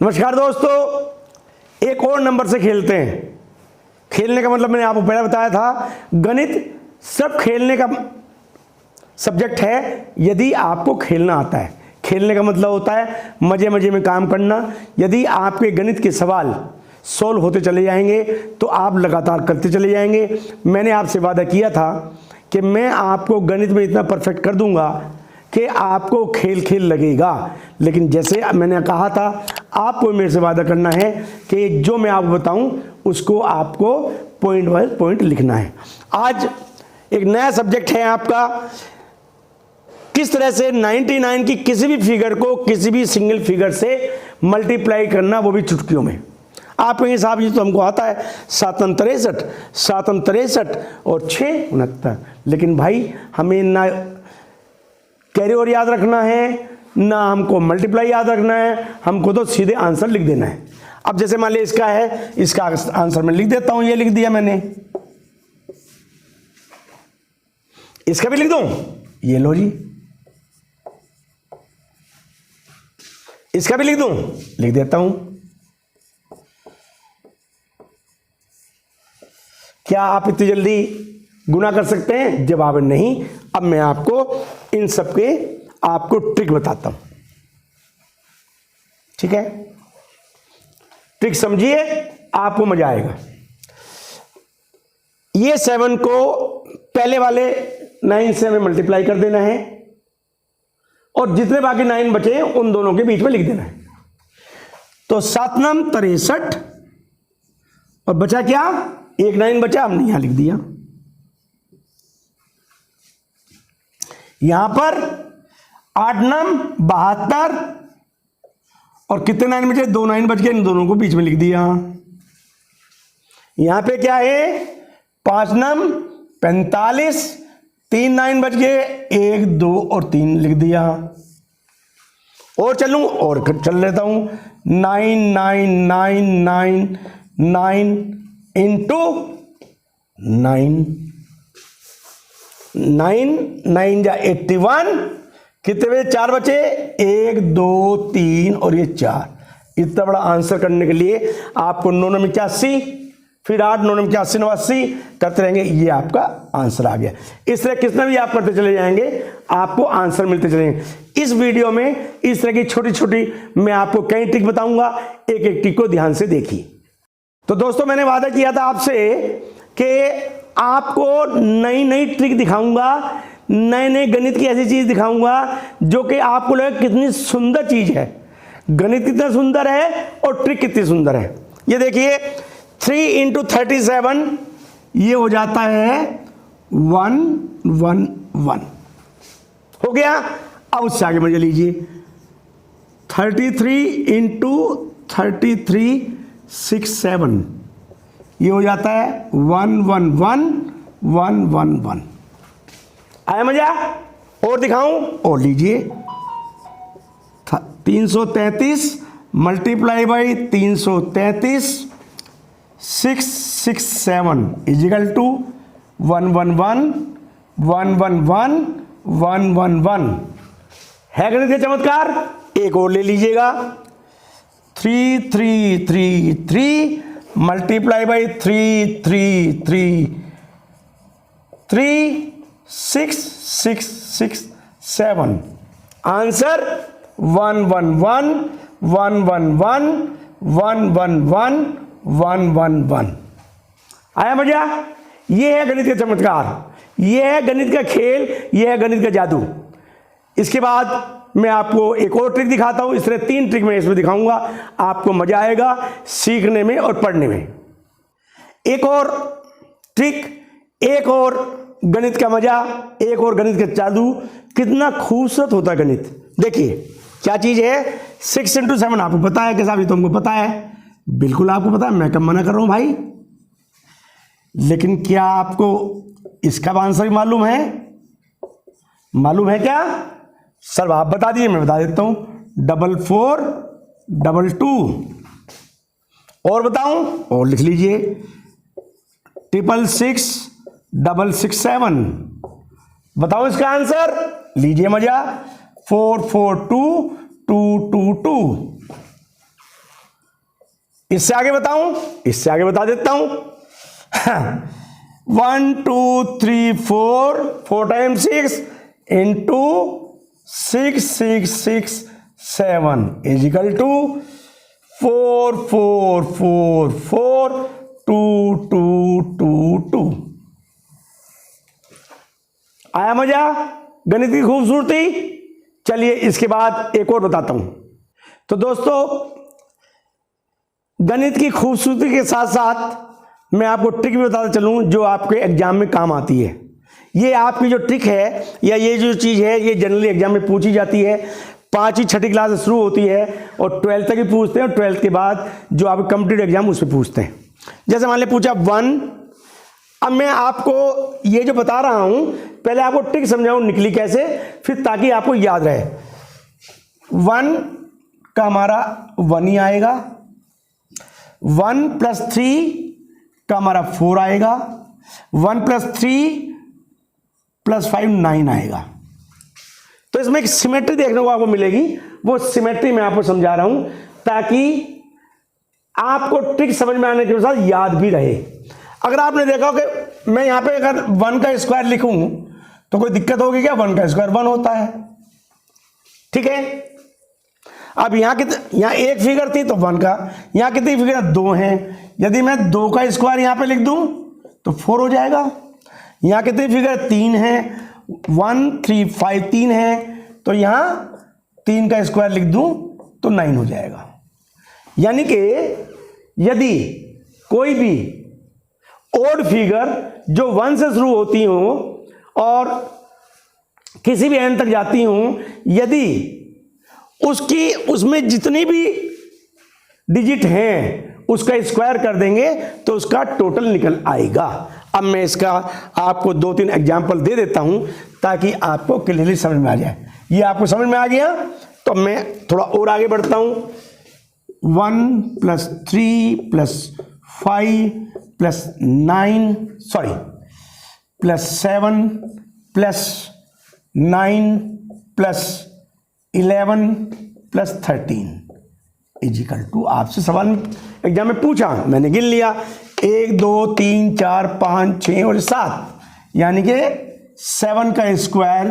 नमस्कार दोस्तों, एक और नंबर से खेलते हैं। खेलने का मतलब मैंने आपको पहले बताया था, गणित सिर्फ खेलने का सब्जेक्ट है यदि आपको खेलना आता है। खेलने का मतलब होता है मजे मजे में काम करना। यदि आपके गणित के सवाल सॉल्व होते चले जाएंगे तो आप लगातार करते चले जाएंगे। मैंने आपसे वादा किया था कि मैं आपको गणित में इतना परफेक्ट कर दूंगा कि आपको खेल खेल लगेगा। लेकिन जैसे मैंने कहा था, आपको मेरे से वादा करना है कि जो मैं आपको बताऊं उसको आपको पॉइंट वाइज पॉइंट लिखना है। आज एक नया सब्जेक्ट है आपका, किस तरह से 99 की किसी भी फिगर को किसी भी सिंगल फिगर से मल्टीप्लाई करना, वो भी चुटकियों में। आप कहेंगे साहब ये तो हमको आता है, 7×63 और 6×69। लेकिन भाई हमें ना कैरियर याद रखना है ना हमको मल्टीप्लाई याद रखना है, हमको तो सीधे आंसर लिख देना है। अब जैसे मान लिया इसका है, इसका आंसर मैं लिख देता हूं। ये लिख दिया मैंने, इसका भी लिख दूं, ये लो जी, इसका भी लिख दूं, लिख देता हूं। क्या आप इतनी जल्दी गुना कर सकते हैं? जवाब नहीं। अब मैं आपको इन सब के आपको ट्रिक बताता हूं, ठीक है? ट्रिक समझिए, आपको मजा आएगा। ये 7 को पहले वाले 9 से हमें मल्टीप्लाई कर देना है और जितने बाकी 9 बचे हैं उन दोनों के बीच में लिख देना है। तो 7×9 63 और बचा क्या? एक 9 बचा, हमने यहां लिख दिया। यहां पर 8×9 72 और कितने 9 बचे? 2 9 बच गए, इन दोनों को बीच में लिख दिया। यहां पे क्या है? 5×9 45, 3 9 बच गए, 1 2 और 3 लिख दिया। और चलूं और चल लेता हूं, 9 9 9 9 9 इंटू 9 9 9 जा 81। कितने बचे? 4 बचे, 1 2 3 और ये 4। इतना बड़ा आंसर करने के लिए आपको 9 9 81, फिर 8 9 81 89 करते रहेंगे, ये आपका आंसर आ गया। इस तरह कितना भी आप करते चले जाएंगे, आपको आंसर मिलते चलेंगे। इस वीडियो में इस तरह की छोटी छोटी मैं आपको कई ट्रिक बताऊंगा, एक एक ट्रिक को ध्यान से देखिए। तो दोस्तों, मैंने वादा किया था आपसे कि आपको नई नई ट्रिक दिखाऊंगा, नए नए गणित की ऐसी चीज दिखाऊंगा जो कि आपको लगे कितनी सुंदर चीज है। गणित कितना सुंदर है और ट्रिक कितनी सुंदर है। ये देखिए, 3×37 ये हो जाता है 111 हो गया। अब उससे आगे मजा लीजिए, 33×33 67 ये हो जाता है 111 आया मजा? और दिखाऊं? और लीजिए, 333 मल्टीप्लाई बाई 333 667 इजिकल टू 111 है गणित का चमत्कार। एक और ले लीजिएगा, 3333 मल्टीप्लाई बाई 333 आंसर 111 आया मजा? ये है गणित का चमत्कार, ये है गणित का खेल, ये है गणित का जादू। इसके बाद मैं आपको एक और ट्रिक दिखाता हूं। इस तरह 3 ट्रिक मैं इसमें दिखाऊंगा, आपको मजा आएगा सीखने में और पढ़ने में। एक और ट्रिक, एक और गणित का मजा, एक और गणित का जादू। कितना खूबसूरत होता है गणित। देखिए क्या चीज है, 6×7 आपको पता है कि साहब ये तो हमको पता है, बिल्कुल आपको पता है, मैं कब मना कर रहा हूं भाई। लेकिन क्या आपको इसका आंसर भी मालूम है? मालूम है क्या? सर आप बता दिए, मैं बता देता हूं, 4422 और बताऊं? और लिख लीजिए, 66667 बताओ इसका आंसर। लीजिए मजा, 442222 इससे आगे बताऊं, इससे आगे बता देता हूं। 1 2 3 4, 4 times 6 into 6 6 6 7 is equal to 4 4 4 4 2 2 2 2। आया मजा गणित की खूबसूरती। चलिए इसके बाद एक और बताता हूं। तो दोस्तों, गणित की खूबसूरती के साथ साथ मैं आपको ट्रिक भी बताता चलूं जो आपके एग्जाम में काम आती है। ये आपकी जो ट्रिक है या ये जो चीज़ है ये जनरली एग्जाम में पूछी जाती है। 5वीं 6ठी क्लास से शुरू होती है और 12th तक ही पूछते हैं, और 12th के बाद जो आप कॉम्पिटिटिव एग्जाम उसमें पूछते हैं। जैसे मान लिया पूछा 1, अब मैं आपको ये जो बता रहा हूं पहले आपको ट्रिक समझाऊं निकली कैसे, फिर ताकि आपको याद रहे। 1 का हमारा 1 ही आएगा, 1 + 3 का हमारा 4 आएगा, 1 + 3 + 5 9 आएगा। तो इसमें एक सिमेट्री देखने को आपको मिलेगी, वो सिमेट्री मैं आपको समझा रहा हूं ताकि आपको ट्रिक समझ में आने के साथ याद भी रहे। अगर आपने देखा कि मैं यहां पे अगर 1 का स्क्वायर लिखूं तो कोई दिक्कत होगी क्या? 1 का स्क्वायर 1 होता है, ठीक है। अब यहां एक फिगर थी तो 1 का, यहां कितनी फिगर? 2 हैं। यदि मैं 2 का स्क्वायर यहां पे लिख दूं तो 4 हो जाएगा। यहां कितनी फिगर? 3 है, 1 3 5 3 है, तो यहां 3 का स्क्वायर लिख दूं तो 9 हो जाएगा। यानी कि यदि कोई भी ओड फिगर जो 1 से शुरू होती हो और किसी भी एंड तक जाती हो, यदि उसमें जितनी भी डिजिट हैं उसका स्क्वायर कर देंगे तो उसका टोटल निकल आएगा। अब मैं इसका आपको 2-3 एग्जाम्पल दे देता हूं ताकि आपको क्लियरली समझ में आ जाए। ये आपको समझ में आ गया तो मैं थोड़ा और आगे बढ़ता हूं। 1 + 3 + 5 + 9 + 7 + 9 + 11 + 13 इज इक्वल टू, आपसे सवाल एग्जाम में पूछा, मैंने गिन लिया 1 2 3 4 5 6 और 7, यानी कि 7 का स्क्वायर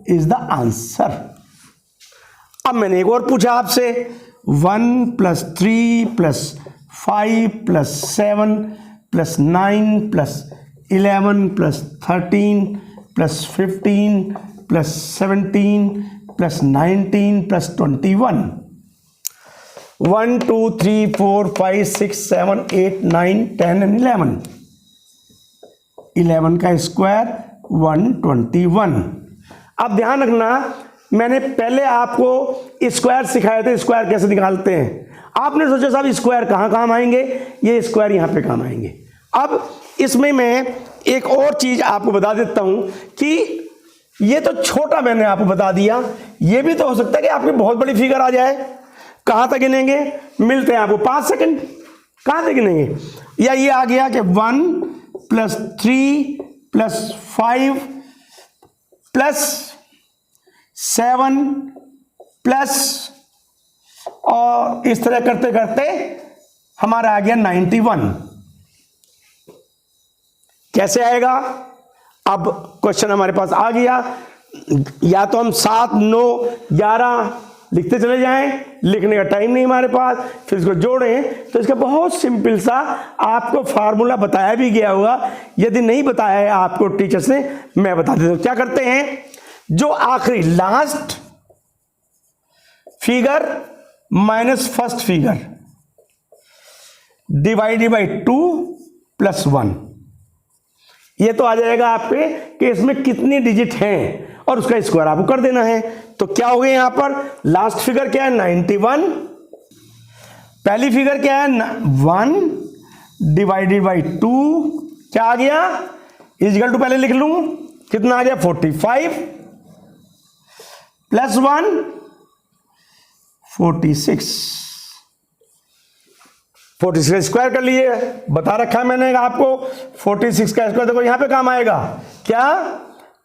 इज द आंसर। अब मैंने एक और पूछा आपसे 1 + 3 + 5 + 7 + 9 + 11 + 13 + 15 + 17 + 19 + 21। 1 2 3 4 5 6 7 8 9 10 and 11, 11 का स्क्वायर 121। अब ध्यान रखना, मैंने पहले आपको स्क्वायर सिखाए थे, स्क्वायर कैसे निकालते हैं। आपने सोचा साहब स्क्वायर कहाँ काम आएंगे, ये स्क्वायर यहाँ पे काम आएंगे। अब इसमें मैं एक और चीज आपको बता देता हूं कि ये तो छोटा मैंने आपको बता दिया, ये भी तो हो सकता है कि आपकी बहुत बड़ी फिगर आ जाए। कहां तक गिनेंगे? मिलते हैं आपको 5 सेकंड। कहां तक गिनेंगे? या ये आ गया कि 1 + 3 + 5 + 7 प्लस, और इस तरह करते करते हमारा आ गया 91। कैसे आएगा? अब क्वेश्चन हमारे पास आ गया, या तो हम 7 9 11 लिखते चले जाएं, लिखने का टाइम नहीं हमारे पास, फिर इसको जोड़ें। तो इसका बहुत सिंपल सा आपको फार्मूला बताया भी गया होगा, यदि नहीं बताया है आपको टीचर्स ने, मैं बता देता हूं। क्या करते हैं, जो आखिरी last figure minus first figure divided by 2 + 1, ये तो आ जाएगा आपके कि इसमें कितनी डिजिट हैं और उसका स्क्वायर आपको कर देना है। तो क्या हो गया यहां पर? लास्ट फिगर क्या है? 91। पहली फिगर क्या है? 1 डिवाइडेड बाई 2, क्या आ गया? इक्वल टू पहले लिख लूं, कितना आ गया? 45 + 1 46। 46 का स्क्वायर कर लिए, बता रखा है मैंने आपको। 46 का स्क्वायर देखो यहां पे काम आएगा क्या?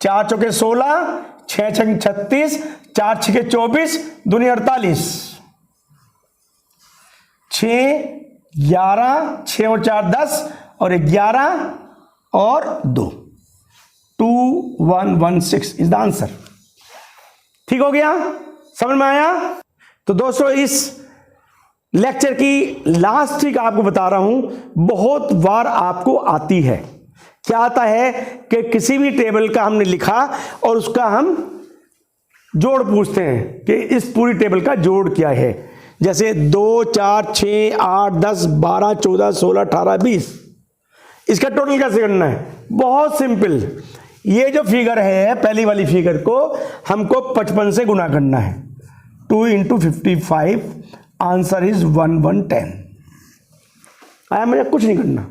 4 चौके 16, 6 छंग 36, 4 छके 24, दूनी 48, 6 11, 6 और 4 10 और 11 और 2, 2116 इज द आंसर। ठीक हो गया, समझ में आया? तो दोस्तों इस लेक्चर की लास्ट ट्रिक आपको बता रहा हूं, बहुत बार आपको आती है। क्या आता है कि किसी भी टेबल का हमने लिखा और उसका हम जोड़ पूछते हैं कि इस पूरी टेबल का जोड़ क्या है। जैसे 2, 4, 6, 8, 10, 12, 14, 16, 18, 20, इसका टोटल कैसे करना है? बहुत सिंपल। ये जो फिगर है, पहली वाली फिगर को हमको 55 से गुना करना है। 2 × 55, आंसर इज 1110। आया? मुझे कुछ नहीं करना,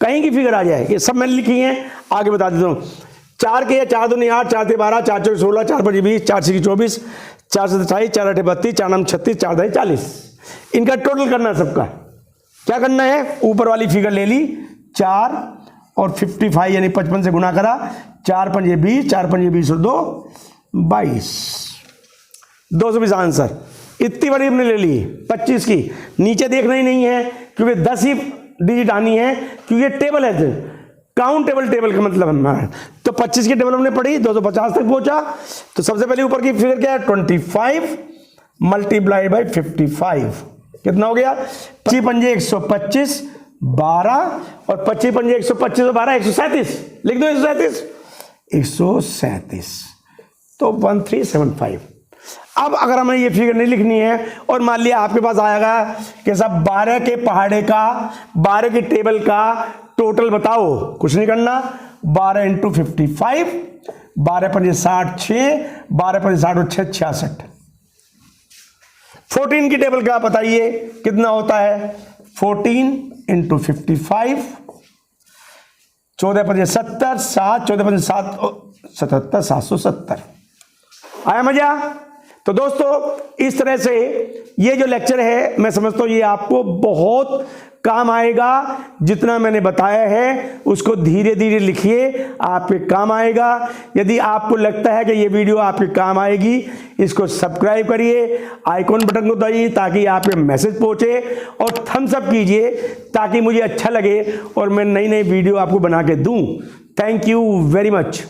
कहीं की फिगर आ जाए, ये सब मैंने लिखी है, आगे बता देता हूँ। 4 के 4 2 8, 4 3 12, 4 4 16, 4 5 20, 4 6 24, 4 7 28, 4 8 32, 4 9 36, 4 10 40। इनका टोटल करना है सबका। क्या करना है? ऊपर वाली फिगर ले ली 4 और 55 यानी 55 से गुना करा, 4 5 20, 4 5 20 और 2 22, 220 आंसर। इतनी बड़ी हमने ले ली 25 की। नीचे देखना ही नहीं है क्योंकि 10 ही डिजिट आनी है, क्योंकि टेबल है, काउंटेबल टेबल का मतलब है। तो 25 की टेबल हमने पढ़ी, 250 तक पहुंचा। तो सबसे पहले ऊपर की फिगर क्या है? 25 मल्टीप्लाइड बाई 55, कितना हो गया? 25 पंजे 125, 12 और 25 पंजे 125 और 12 137। लिख दो 137, 137, तो 1375। अब अगर हमें ये फिगर नहीं लिखनी है और मान लिया आपके पास आएगा कि सब 12 के पहाड़े का, 12 की टेबल का टोटल बताओ, कुछ नहीं करना। 12 × 55, 12 पंजे 60, 6, 12 पंजे 60 और 6 66। 14 की टेबल का बताइए कितना होता है? 14 × 55, 14 पंजे 70, 7, 14 पंजे 7 77, 770। आया मजा? तो दोस्तों इस तरह से ये जो लेक्चर है, मैं समझता हूं ये आपको बहुत काम आएगा। जितना मैंने बताया है उसको धीरे धीरे लिखिए, आपके काम आएगा। यदि आपको लगता है कि ये वीडियो आपके काम आएगी, इसको सब्सक्राइब करिए, आइकॉन बटन को दबाइए ताकि आपके मैसेज पहुंचे, और थम्स अप कीजिए ताकि मुझे अच्छा लगे और मैं नई नई वीडियो आपको बना के दूं। Thank you very much.